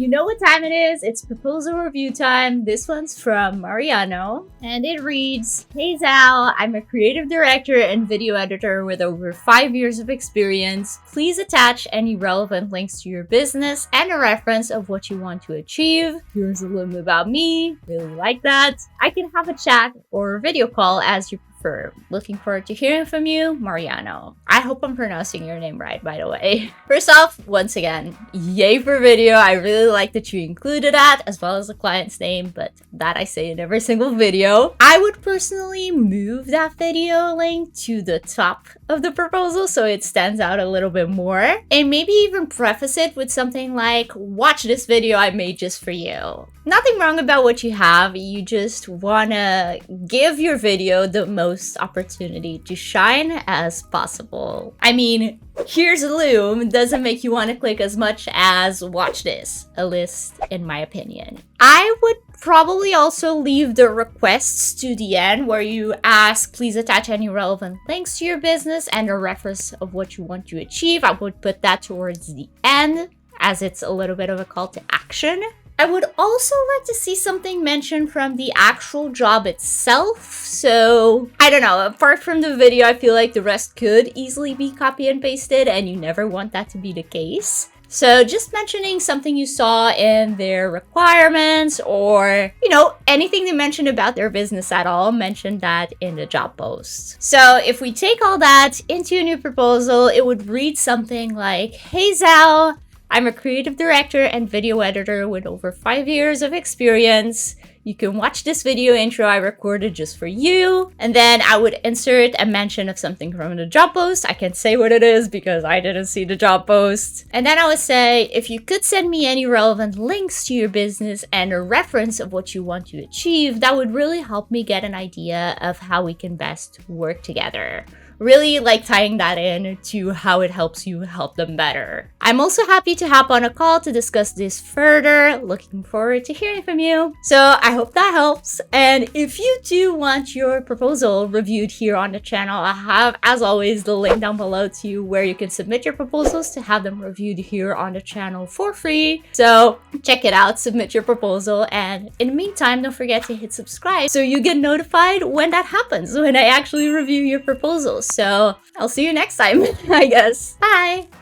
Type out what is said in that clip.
You know what time it is? It's proposal review time. This one's from Mariano, and it reads, "Hey Zal, I'm a creative director and video editor with over 5 years of experience. Please attach any relevant links to your business and a reference of what you want to achieve. Here's a little bit about me. Really like that. I can have a chat or a video call as you prefer. Looking forward to hearing from you, Mariano." I hope I'm pronouncing your name right, by the way. First off, once again, yay for video. I really like that you included that as well as the client's name, but that I say in every single video. I would personally move that video link to the top of the proposal so it stands out a little bit more, and maybe even preface it with something like, "Watch this video I made just for you." Nothing wrong about what you have, you just wanna give your video the most opportunity to shine as possible. I mean, "Here's a loom" doesn't make you want to click as much as "Watch this," a list, in my opinion. I would probably also leave the requests to the end where you ask, "Please attach any relevant links to your business and a reference of what you want to achieve." I would put that towards the end as it's a little bit of a call to action. I would also like to see something mentioned from the actual job itself. So, I don't know, apart from the video, I feel like the rest could easily be copy and pasted, and you never want that to be the case. So just mentioning something you saw in their requirements or, anything they mentioned about their business at all, mention that in the job post. So if we take all that into a new proposal, it would read something like, "Hey Zal, I'm a creative director and video editor with over 5 years of experience. You can watch this video intro I recorded just for you." And then I would insert a mention of something from the job post. I can't say what it is because I didn't see the job post. And then I would say, "If you could send me any relevant links to your business and a reference of what you want to achieve, that would really help me get an idea of how we can best work together." Really like tying that in to how it helps you help them better. I'm also happy to hop on a call to discuss this further. Looking forward to hearing from you. So I hope that helps. And if you do want your proposal reviewed here on the channel, I have, as always, the link down below to where you can submit your proposals to have them reviewed here on the channel for free. So check it out, submit your proposal. And in the meantime, don't forget to hit subscribe so you get notified when that happens, when I actually review your proposals. So I'll see you next time, I guess. Bye!